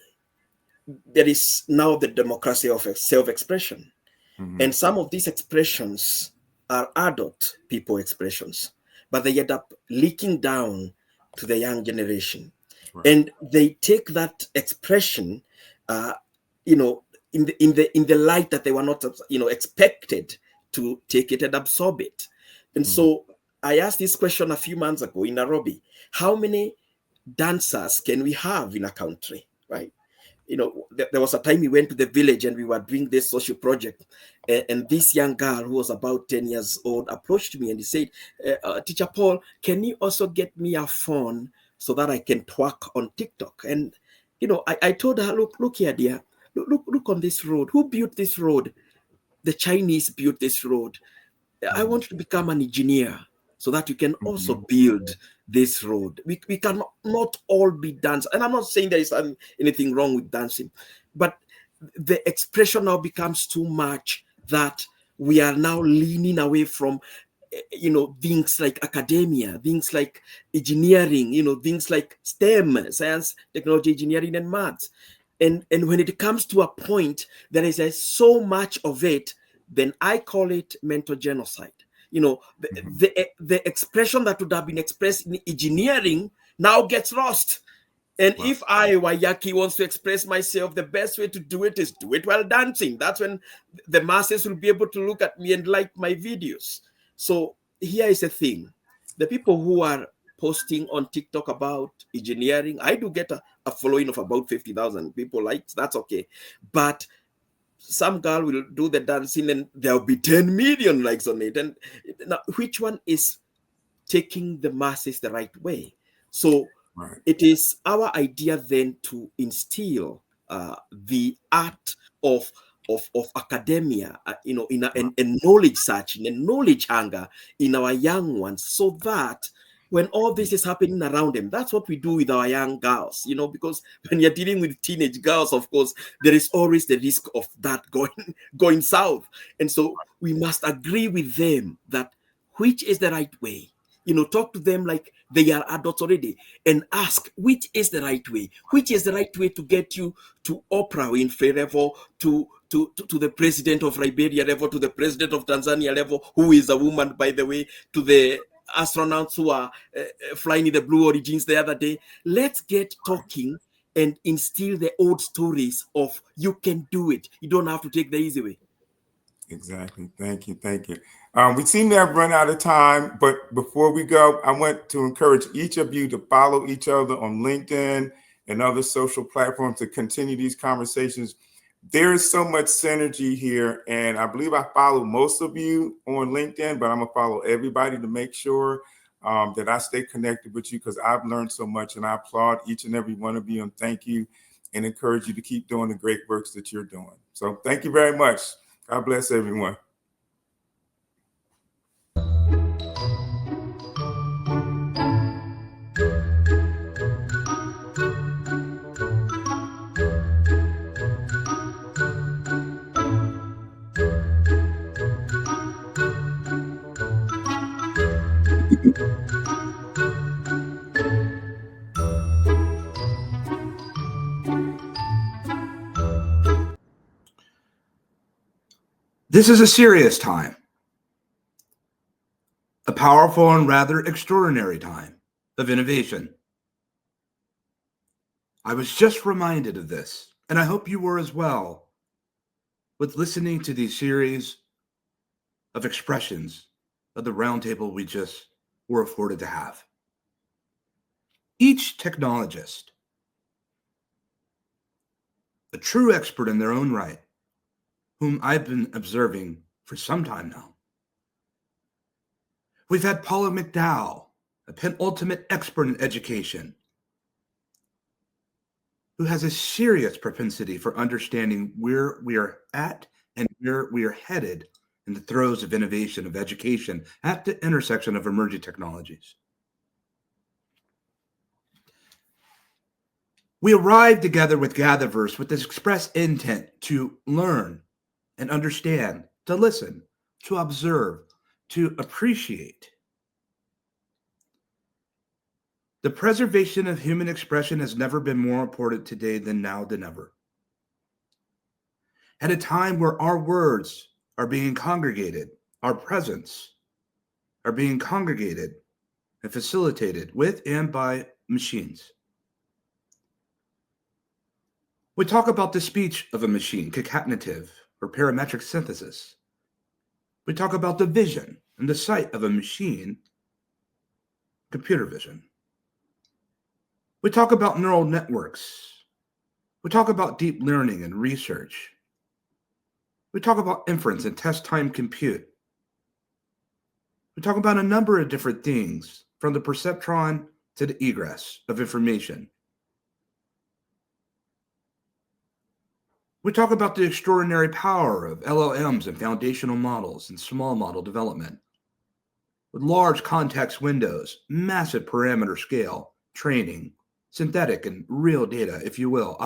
S8: there is now the democracy of self-expression.
S2: Mm-hmm.
S8: And some of these expressions are adult people expressions, but they end up leaking down to the young generation.
S2: Right.
S8: And they take that expression, in the light that they were not, expected to take it and absorb it. And so I asked this question a few months ago in Nairobi: how many dancers can we have in a country, right? There was a time we went to the village and we were doing this social project, and this young girl who was about 10 years old approached me and he said, Teacher Paul, can you also get me a phone so that I can twerk on TikTok. And, you know, I told her, look here, dear, look on this road. Who built this road? The Chinese built this road. I want you to become an engineer so that you can also build this road. We cannot not all be dancers. And I'm not saying there is anything wrong with dancing, but the expression now becomes too much that we are now leaning away from, you know, things like academia, things like engineering, you know, things like STEM, science, technology, engineering, and maths. And when it comes to a point there is so much of it, then I call it mental genocide. You know, the expression that would have been expressed in engineering now gets lost. And if I, Wayaki, wants to express myself, the best way to do it is do it while dancing. That's when the masses will be able to look at me and like my videos. So here is the thing. The people who are posting on TikTok about engineering, I do get a following of about 50,000 people likes. That's okay. But some girl will do the dancing and there'll be 10 million likes on it. And now, which one is taking the masses the right way? So it is our idea then to instill the art of academia, you know, in a knowledge searching and knowledge hunger in our young ones, so that when all this is happening around them, that's what we do with our young girls, you know, because when you're dealing with teenage girls, of course, there is always the risk of that going south. And so we must agree with them that which is the right way. You know, talk to them like they are adults already and ask which is the right way, which is the right way to get you to Oprah Winfrey level, to the president of Liberia level, to the president of Tanzania level, who is a woman, by the way, to the astronauts who are flying in the Blue Origins the other day. Let's get talking and instill the old stories of you can do it. You don't have to take the easy way.
S2: Exactly. Thank you. Thank you. We seem to have run out of time, but before we go, I want to encourage each of you to follow each other on LinkedIn and other social platforms to continue these conversations. There is so much synergy here, and I believe I follow most of you on LinkedIn, but I'm going to follow everybody to make sure that I stay connected with you, because I've learned so much, and I applaud each and every one of you and thank you and encourage you to keep doing the great works that you're doing. So thank you very much. God bless everyone.
S9: This is a serious time, a powerful and rather extraordinary time of innovation. I was just reminded of this, and I hope you were as well, with listening to these series of expressions of the roundtable we just were afforded to have. Each technologist, a true expert in their own right, whom I've been observing for some time now. We've had Paula McDowell, a penultimate expert in education, who has a serious propensity for understanding where we are at and where we are headed in the throes of innovation of education at the intersection of emerging technologies. We arrived together with GatherVerse with this express intent to learn and understand, to listen, to observe, to appreciate. The preservation of human expression has never been more important today than now than ever. At a time where our words are being congregated, our presence are being congregated and facilitated with and by machines. We talk about the speech of a machine, concatenative or parametric synthesis. We talk about the vision and the sight of a machine, computer vision. We talk about neural networks. We talk about deep learning and research. We talk about inference and test time compute. We talk about a number of different things, from the perceptron to the egress of information. We talk about the extraordinary power of LLMs and foundational models and small model development. With large context windows, massive parameter scale, training, synthetic and real data, if you will,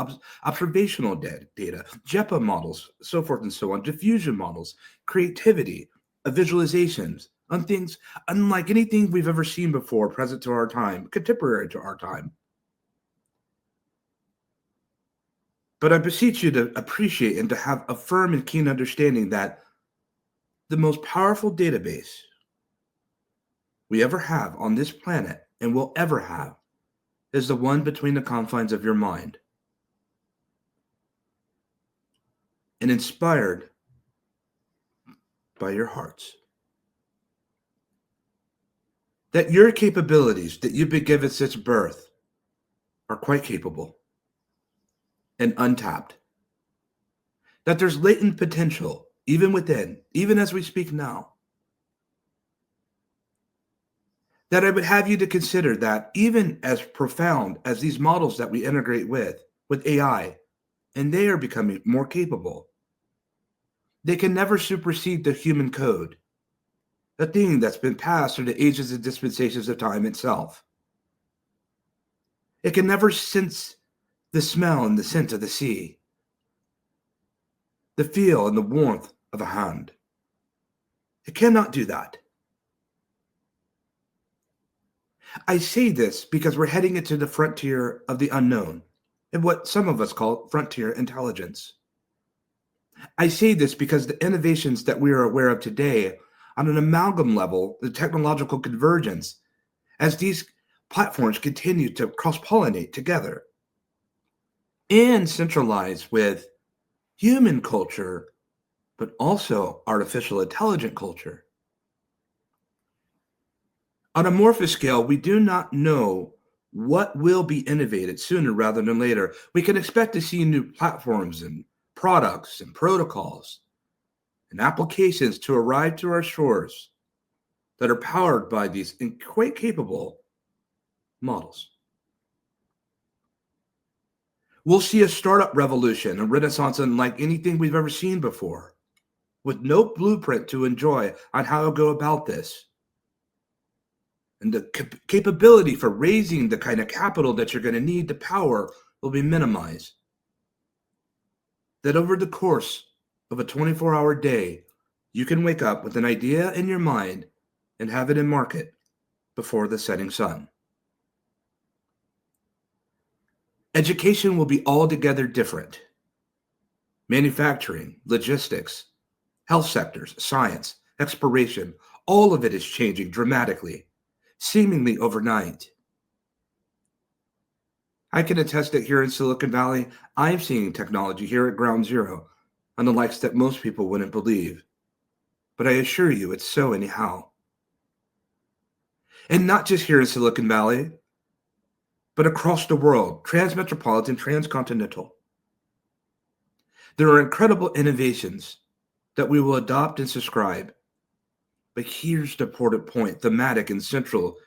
S9: observational data, JEPA models, so forth and so on, diffusion models, creativity, visualizations, on things unlike anything we've ever seen before, present to our time, contemporary to our time. But I beseech you to appreciate and to have a firm and keen understanding that the most powerful database we ever have on this planet and will ever have is the one between the confines of your mind and inspired by your hearts. That your capabilities that you've been given since birth are quite capable and untapped. That there's latent potential even within, even as we speak now. That I would have you to consider that even as profound as these models that we integrate with AI, and they are becoming more capable, they can never supersede the human code, a thing that's been passed through the ages and dispensations of time itself. It can never sense the smell and the scent of the sea, the feel and the warmth of a hand. It cannot do that. I say this because we're heading into the frontier of the unknown, and what some of us call frontier intelligence. I say this because the innovations that we are aware of today on an amalgam level, the technological convergence, as these platforms continue to cross-pollinate together and centralize with human culture, but also artificial intelligent culture. On a amorphous scale, we do not know what will be innovated sooner rather than later. We can expect to see new platforms and products and protocols and applications to arrive to our shores that are powered by these quite capable models. We'll see a startup revolution, a renaissance unlike anything we've ever seen before, with no blueprint to enjoy on how to go about this. And the capability for raising the kind of capital that you're going to need to power will be minimized. That over the course of a 24-hour day, you can wake up with an idea in your mind and have it in market before the setting sun. Education will be altogether different. Manufacturing, logistics, health sectors, science, exploration, all of it is changing dramatically, seemingly overnight. I can attest that here in Silicon Valley, I'm seeing technology here at ground zero on the likes that most people wouldn't believe. But I assure you it's so anyhow. And not just here in Silicon Valley, but across the world, transmetropolitan, transcontinental. There are incredible innovations that we will adopt and subscribe. But here's the important point, thematic and central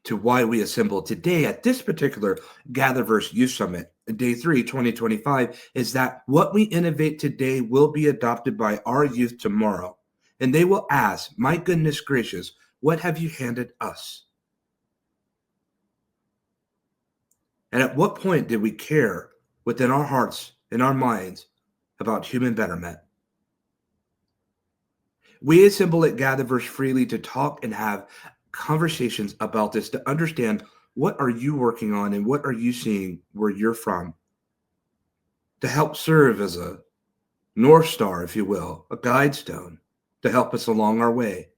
S9: to why we assembled today at this particular GatherVerse Youth Summit, Day 3, 2025, is that what we innovate today will be adopted by our youth tomorrow. And they will ask, my goodness gracious, what have you handed us? And at what point did we care within our hearts and our minds about human betterment? We assemble at GatherVerse freely to talk and have conversations about this, to understand what are you working on and what are you seeing where you're from, to help serve as a North Star, if you will, a guide stone to help us along our way.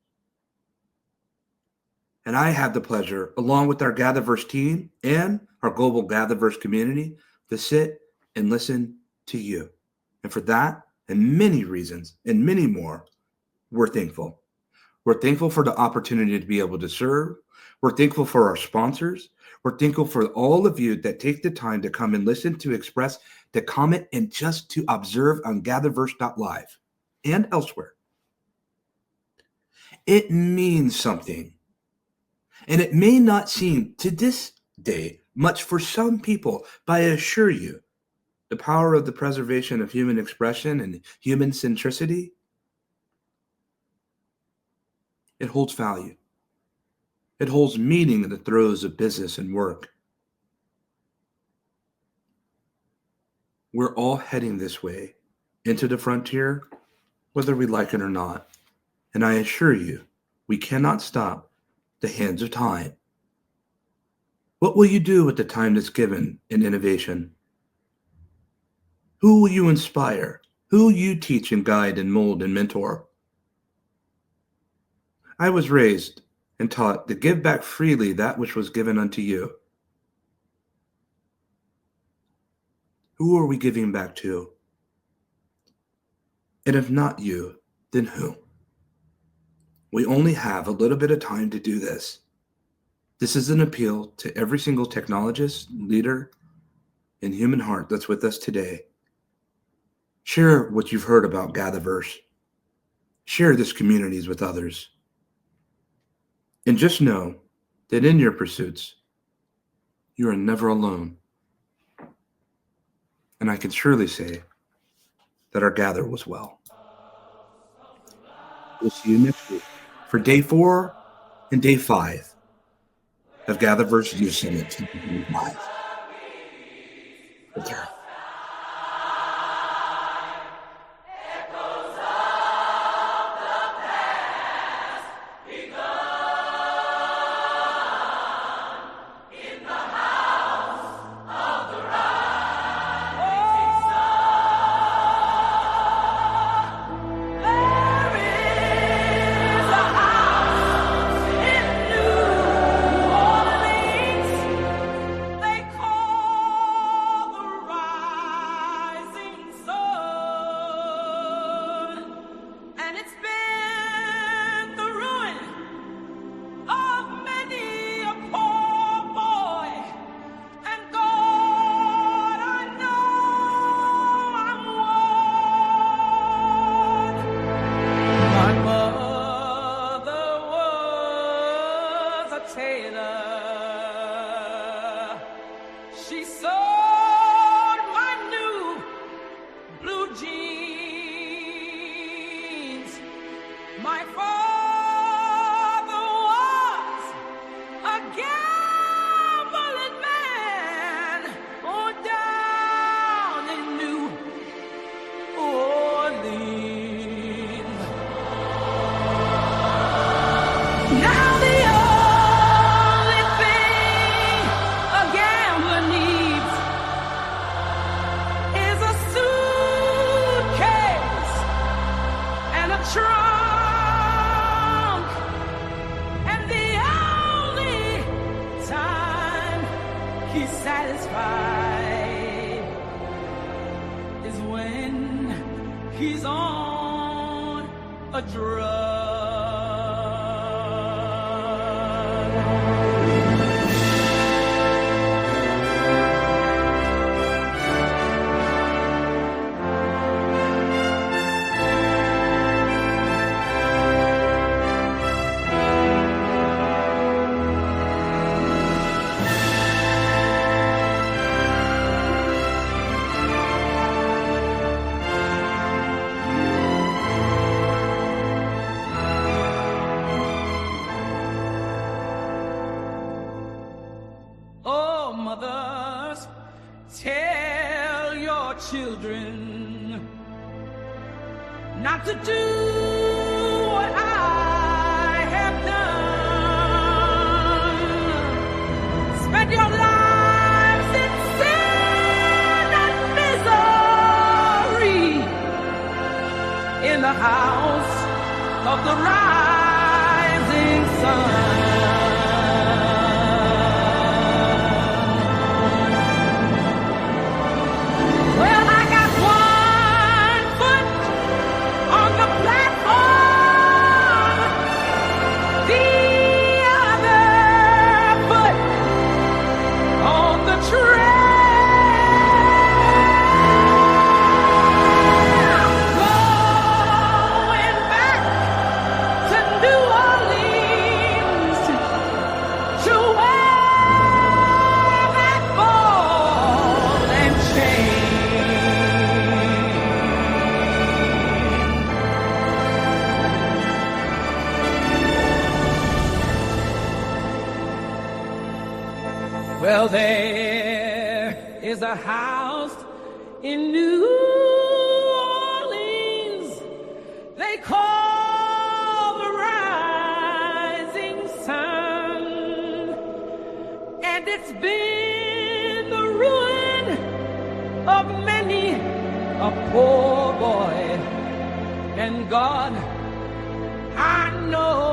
S9: And I have the pleasure, along with our GatherVerse team and our global GatherVerse community, to sit and listen to you. And for that, and many reasons, and many more, we're thankful. We're thankful for the opportunity to be able to serve. We're thankful for our sponsors. We're thankful for all of you that take the time to come and listen, to express, to comment, and just to observe on GatherVerse.live and elsewhere. It means something. And it may not seem to this day much for some people, but I assure you, the power of the preservation of human expression and human centricity, it holds value. It holds meaning in the throes of business and work. We're all heading this way into the frontier, whether we like it or not. And I assure you, we cannot stop the hands of time. What will you do with the time that's given in innovation? Who will you inspire? Who will you teach and guide and mold and mentor? I was raised and taught to give back freely that which was given unto you. Who are we giving back to? And if not you, then who? We only have a little bit of time to do this. This is an appeal to every single technologist, leader, and human heart that's with us today. Share what you've heard about GatherVerse. Share this communities with others. And just know that in your pursuits, you are never alone. And I can surely say that our gather was well. We'll see you next week for day 4 and day 5 of GatherVerse Youth Summit 2025. Take care.
S10: She sewed my new blue jeans. My father was a gambling man on down in New Orleans. Now the only thing a gambler needs is a suitcase and a trunk. And the only time he's satisfied is when he's on a drug. Oh, mothers, tell your children not to do what I have done. Spend your lives in sin and misery in the house of the rising sun. Well, I got one foot on the platform, the other foot on the trail. Going back to New Orleans Well, there is a house in New Orleans they call the Rising Sun, and it's been the ruin of many a poor boy. And God, I know